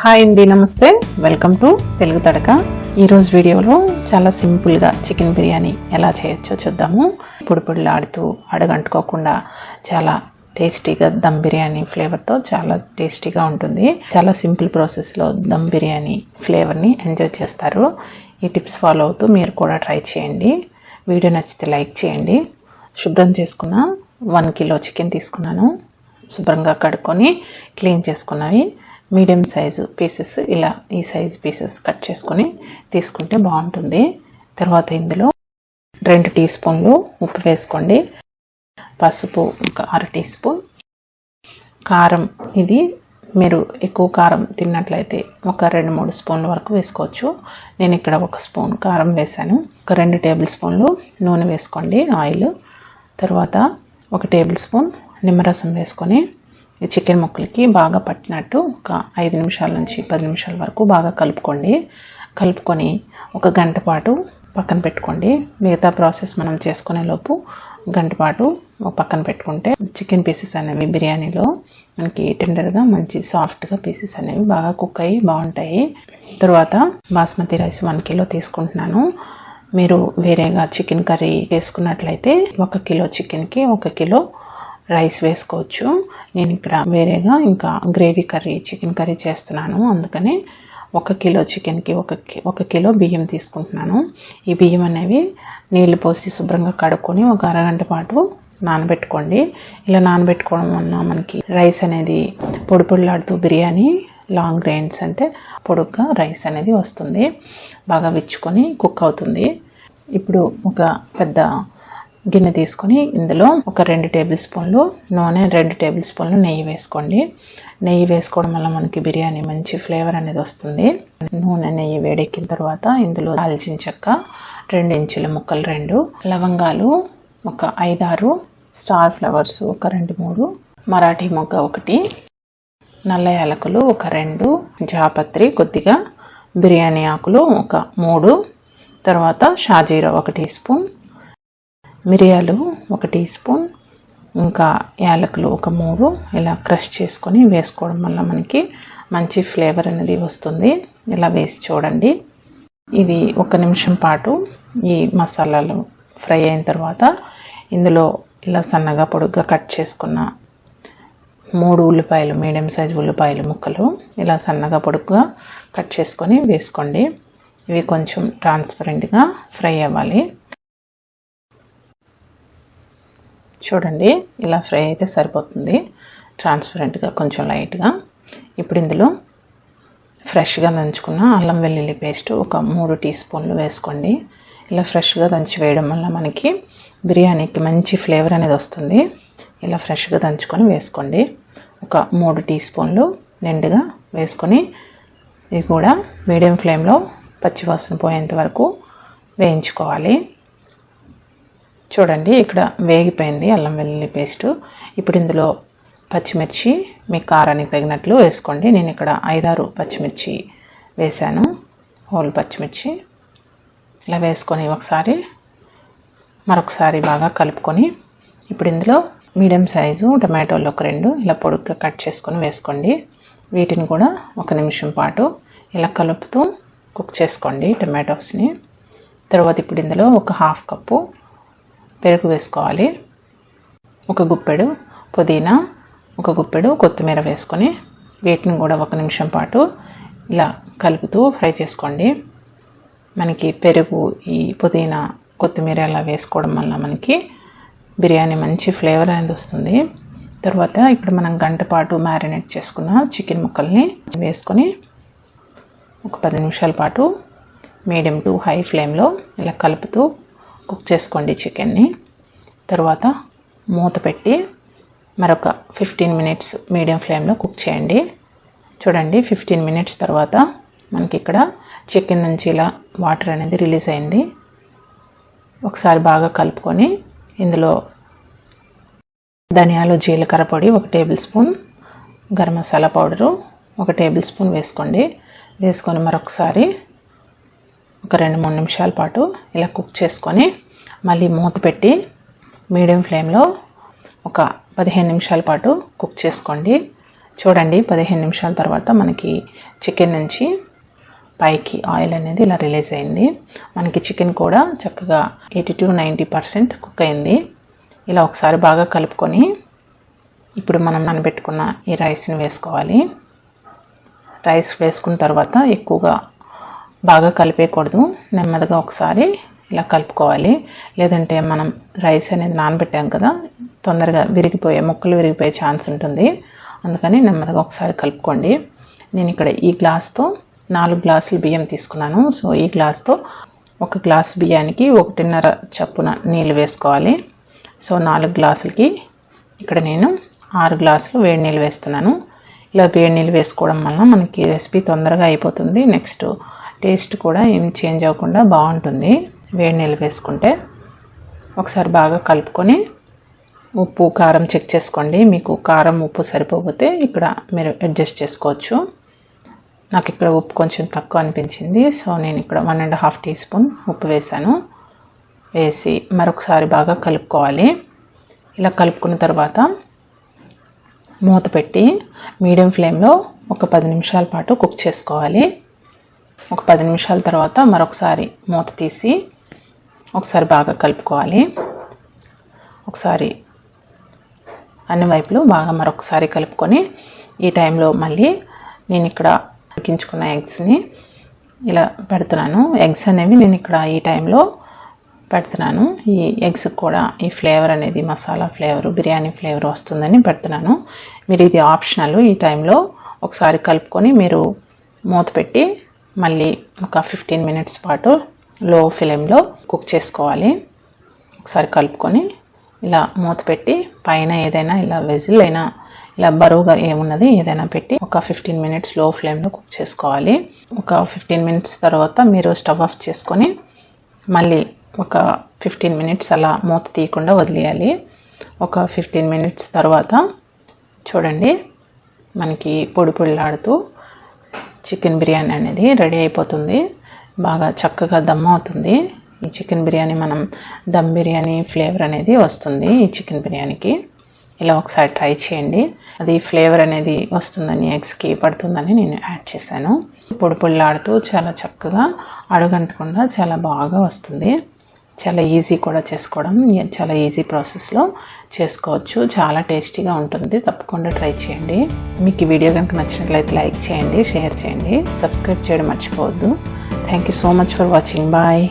Hi అండి, నమస్తే. Welcome to Telugu Thadaka. ఈరోజు వీడియోలో చాలా సింపుల్గా చికెన్ బిర్యానీ ఎలా చేయొచ్చో చూద్దాము. పొడిలాడుతూ అడగంటుకోకుండా చాలా టేస్టీగా దమ్ బిర్యానీ ఫ్లేవర్తో చాలా టేస్టీగా ఉంటుంది. చాలా సింపుల్ ప్రాసెస్లో దమ్ బిర్యానీ ఫ్లేవర్ని ఎంజాయ్ చేస్తారు. ఈ టిప్స్ ఫాలో అవుతూ మీరు కూడా ట్రై చేయండి. వీడియో నచ్చితే లైక్ చేయండి. శుభ్రం చేసుకున్న 1 కిలో చికెన్ తీసుకున్నాను. శుభ్రంగా కడుక్కొని క్లీన్ చేసుకున్నవి మీడియం సైజు పీసెస్, ఇలా ఈ సైజు పీసెస్ కట్ చేసుకొని తీసుకుంటే బాగుంటుంది. తర్వాత ఇందులో 2 టీ స్పూన్లు ఉప్పు వేసుకోండి. పసుపు ఒక 1/2 టీ స్పూన్. కారం, ఇది మీరు ఎక్కువ కారం తిన్నట్లయితే ఒక 2-3 స్పూన్ల వరకు వేసుకోవచ్చు. నేను ఇక్కడ 1 స్పూన్ కారం వేసాను. ఒక 2 టేబుల్ స్పూన్లు నూనె వేసుకోండి, ఆయిల్. తర్వాత 1 టేబుల్ స్పూన్ నిమ్మరసం వేసుకొని ఈ చికెన్ ముక్కలకి బాగా పట్టినట్టు ఒక 5 నిమిషాల నుంచి 10 నిమిషాల వరకు బాగా కలుపుకొని 1 గంట పాటు పక్కన పెట్టుకోండి. మిగతా ప్రాసెస్ మనం చేసుకునే లోపు గంట పాటు పక్కన పెట్టుకుంటే చికెన్ పీసెస్ అనేవి బిర్యానీలో మనకి టెండర్గా మంచి సాఫ్ట్గా పీసెస్ అనేవి బాగా కుక్ అయ్యి బాగుంటాయి. తర్వాత బాస్మతి రైస్ 1 కిలో తీసుకుంటున్నాను. మీరు వేరేగా చికెన్ కర్రీ చేసుకున్నట్లయితే 1 కిలో చికెన్కి 1 కిలో రైస్ వేసుకోవచ్చు. నేను ఇక్కడ వేరేగా ఇంకా గ్రేవీ కర్రీ, చికెన్ కర్రీ చేస్తున్నాను. అందుకని 1 కిలో చికెన్కి 1 కిలో బియ్యం తీసుకుంటున్నాను. ఈ బియ్యం అనేవి నీళ్లు పోసి శుభ్రంగా కడుక్కొని 1 అరగంట పాటు నానబెట్టుకోండి. ఇలా నానబెట్టుకోవడం వలన మనకి రైస్ అనేది పొడిలాడుతూ బిర్యానీ లాంగ్ గ్రెయిన్స్ అంటే పొడుగ్గా రైస్ అనేది వస్తుంది. బాగా విచ్చుకొని కుక్ అవుతుంది. ఇప్పుడు ఒక పెద్ద గిన్నె తీసుకొని ఇందులో ఒక 2 టేబుల్ స్పూన్లు నూనె, 2 టేబుల్ స్పూన్లు నెయ్యి వేసుకోండి. నెయ్యి వేసుకోవడం వల్ల మనకి బిర్యానీ మంచి ఫ్లేవర్ అనేది వస్తుంది. నూనె, నెయ్యి వేడెక్కిన తర్వాత ఇందులో దాల్చిన చెక్క 2 ఇంచుల ముక్కలు 2, లవంగాలు ఒక 5-6, స్టార్ ఫ్లవర్స్ ఒక 2-3, మరాఠీ మొగ్గ 1, నల్ల యాలకులు ఒక 2, జాపత్రి కొద్దిగా, బిర్యానీ ఆకులు ఒక 3, తర్వాత షాజీరా 1 టీ స్పూన్, మిరియాలు 1 టీ స్పూన్, ఇంకా యాలకులు ఒక 3 ఇలా క్రష్ చేసుకొని వేసుకోవడం వల్ల మనకి మంచి ఫ్లేవర్ అనేది వస్తుంది. ఇలా వేసి చూడండి. ఇది 1 నిమిషం పాటు ఈ మసాలాలు ఫ్రై అయిన తర్వాత ఇందులో ఇలా సన్నగా పొడుగ్గా కట్ చేసుకున్న 3 ఉల్లిపాయలు, మీడియం సైజు ఉల్లిపాయలు ముక్కలు ఇలా సన్నగా పొడుగ్గా కట్ చేసుకొని వేసుకోండి. ఇవి కొంచెం ట్రాన్స్పరెంట్గా ఫ్రై అవ్వాలి. చూడండి, ఇలా ఫ్రై అయితే సరిపోతుంది, ట్రాన్స్పరెంట్గా కొంచెం లైట్గా. ఇప్పుడు ఇందులో ఫ్రెష్గా దంచుకున్న అల్లం వెల్లుల్లి పేస్ట్ ఒక 3 టీ స్పూన్లు వేసుకోండి. ఇలా ఫ్రెష్గా దంచి వేయడం వల్ల మనకి బిర్యానీకి మంచి ఫ్లేవర్ అనేది వస్తుంది. ఇలా ఫ్రెష్గా దంచుకొని వేసుకోండి. ఒక 3 టీ స్పూన్లు నిండుగా వేసుకొని ఇది కూడా మీడియం ఫ్లేమ్లో పచ్చివాసన పోయేంత వరకు వేయించుకోవాలి. చూడండి, ఇక్కడ వేగిపోయింది అల్లం వెల్లుల్లి పేస్ట్. ఇప్పుడు ఇందులో పచ్చిమిర్చి మీ కారానికి తగినట్లు వేసుకోండి. నేను ఇక్కడ 5-6 పచ్చిమిర్చి వేసాను, హోల్ పచ్చిమిర్చి. ఇలా వేసుకొని మరొకసారి బాగా కలుపుకొని ఇప్పుడు ఇందులో మీడియం సైజు టమాటోలు ఒక 2 ఇలా పొడుగ్గా కట్ చేసుకొని వేసుకోండి. వీటిని కూడా 1 నిమిషం పాటు ఇలా కలుపుతూ కుక్ చేసుకోండి టమాటోస్ని. తర్వాత ఇప్పుడు ఇందులో ఒక 1/2 కప్పు పెరుగు వేసుకోవాలి. 1 గుప్పెడు పుదీనా, 1 గుప్పెడు కొత్తిమీర వేసుకొని వీటిని కూడా 1 నిమిషం పాటు ఇలా కలుపుతూ ఫ్రై చేసుకోండి. మనకి పెరుగు, ఈ పుదీనా, కొత్తిమీర ఇలా వేసుకోవడం వల్ల మనకి బిర్యానీ మంచి ఫ్లేవర్ అనేది వస్తుంది. తర్వాత ఇప్పుడు మనం గంట పాటు మ్యారినేట్ చేసుకున్న చికెన్ ముక్కల్ని వేసుకొని ఒక 10 నిమిషాల పాటు మీడియం టు హై ఫ్లేమ్లో ఇలా కలుపుతూ కుక్ చేసుకోండి చికెన్ని. తర్వాత మూత పెట్టి మరొక 15 మినిట్స్ మీడియం ఫ్లేమ్లో కుక్ చేయండి. చూడండి, 15 మినిట్స్ తర్వాత మనకి ఇక్కడ చికెన్ నుంచి ఇలా వాటర్ అనేది రిలీజ్ అయింది. ఒకసారి బాగా కలుపుకొని ఇందులో ధనియాలు, జీలకర్ర పొడి 1 table spoon, garam masala powder 1 table spoon వేసుకోండి. వేసుకొని మరొకసారి ఒక 2-3 నిమిషాల పాటు ఇలా కుక్ చేసుకొని మళ్ళీ మూత పెట్టి మీడియం ఫ్లేమ్లో ఒక 15 నిమిషాల పాటు కుక్ చేసుకోండి. చూడండి 15 నిమిషాల తర్వాత మనకి చికెన్ నుంచి పైకి ఆయిల్ అనేది ఇలా రిలీజ్ అయింది. మనకి చికెన్ కూడా చక్కగా 80 to 90% కుక్ అయింది. ఇలా ఒకసారి బాగా కలుపుకొని ఇప్పుడు మనం నానబెట్టుకున్న ఈ రైస్ని వేసుకోవాలి. రైస్ వేసుకున్న తర్వాత ఎక్కువగా బాగా కలిపేయకూడదు, నెమ్మదిగా ఒకసారి ఇలా కలుపుకోవాలి. లేదంటే మనం రైస్ అనేది నానబెట్టాం కదా, తొందరగా ముక్కలు విరిగిపోయే ఛాన్స్ ఉంటుంది. అందుకని నెమ్మదిగా ఒకసారి కలుపుకోండి. నేను ఇక్కడ ఈ గ్లాస్తో 4 గ్లాసులు బియ్యం తీసుకున్నాను. సో ఈ గ్లాస్తో 1 గ్లాస్ బియ్యానికి 1.5 చప్పున నీళ్ళు వేసుకోవాలి. సో 4 గ్లాసులకి ఇక్కడ నేను 6 గ్లాసులు వేడి నీళ్ళు వేస్తున్నాను. ఇలా వేడి నీళ్ళు వేసుకోవడం వల్ల మనకి రెసిపీ తొందరగా అయిపోతుంది. నెక్స్ట్ టేస్ట్ కూడా ఏం చేంజ్ అవ్వకుండా బాగుంటుంది వేడి నీళ్ళు వేసుకుంటే. ఒకసారి బాగా కలుపుకొని ఉప్పు కారం చెక్ చేసుకోండి. మీకు కారం ఉప్పు సరిపోతే ఇక్కడ మీరు అడ్జస్ట్ చేసుకోవచ్చు. నాకు ఇక్కడ ఉప్పు కొంచెం తక్కువ అనిపించింది. సో నేను ఇక్కడ 1.5 టీ స్పూన్ ఉప్పు వేసాను. వేసి మరొకసారి బాగా కలుపుకోవాలి. ఇలా కలుపుకున్న తర్వాత మూత పెట్టి మీడియం ఫ్లేమ్లో ఒక 10 నిమిషాల పాటు కుక్ చేసుకోవాలి. ఒక 10 నిమిషాల తర్వాత మరొకసారి మూత తీసి ఒకసారి బాగా కలుపుకోవాలి. ఒకసారి అన్ని వైపులు బాగా మరొకసారి కలుపుకొని ఈ టైంలో మళ్ళీ నేను ఇక్కడ ఉడికించుకున్న ఎగ్స్ని ఇలా పెడుతున్నాను. ఎగ్స్ అనేవి నేను ఇక్కడ ఈ టైంలో పెడుతున్నాను. ఈ ఎగ్స్ కూడా ఈ ఫ్లేవర్ అనేది మసాలా ఫ్లేవర్, బిర్యానీ ఫ్లేవర్ వస్తుందని పెడుతున్నాను. మీరు ఇది ఆప్షనల్. ఈ టైంలో ఒకసారి కలుపుకొని మీరు మూత పెట్టి మళ్ళీ ఒక 15 మినిట్స్ పాటు లో ఫ్లేమ్లో కుక్ చేసుకోవాలి. ఒకసారి కలుపుకొని ఇలా మూత పెట్టి పైన ఏదైనా ఇలా వెజిల్ అయినా ఇలా బరువుగా ఏమున్నది ఏదైనా పెట్టి ఒక 15 మినిట్స్ లో ఫ్లేమ్లో కుక్ చేసుకోవాలి. ఒక 15 మినిట్స్ తర్వాత మీరు స్టవ్ ఆఫ్ చేసుకొని మళ్ళీ ఒక 15 మినిట్స్ అలా మూత తీయకుండా వదిలేయాలి. ఒక 15 మినిట్స్ తర్వాత చూడండి మనకి పొడి పొడిలాడుతూ చికెన్ బిర్యానీ అనేది రెడీ అయిపోతుంది. బాగా చక్కగా దమ్ అవుతుంది. ఈ చికెన్ బిర్యానీ మనం దమ్ బిర్యానీ ఫ్లేవర్ అనేది వస్తుంది ఈ చికెన్ బిర్యానీకి. ఇలా ఒకసారి ట్రై చేయండి. అది ఫ్లేవర్ అనేది వస్తుందని, ఎగ్స్కి పడుతుందని నేను యాడ్ చేశాను. పొడి పొడిలాడుతూ చాలా చక్కగా అడుగంటకుండా చాలా బాగా వస్తుంది. చాలా ఈజీ కూడా చేసుకోవడం, చాలా ఈజీ ప్రాసెస్లో చేసుకోవచ్చు. చాలా టేస్టీగా ఉంటుంది. తప్పకుండా ట్రై చేయండి. మీకు ఈ వీడియో కనుక నచ్చినట్లయితే లైక్ చేయండి, షేర్ చేయండి, సబ్స్క్రైబ్ చేయడం మర్చిపోవద్దు. Thank you so much for watching. Bye.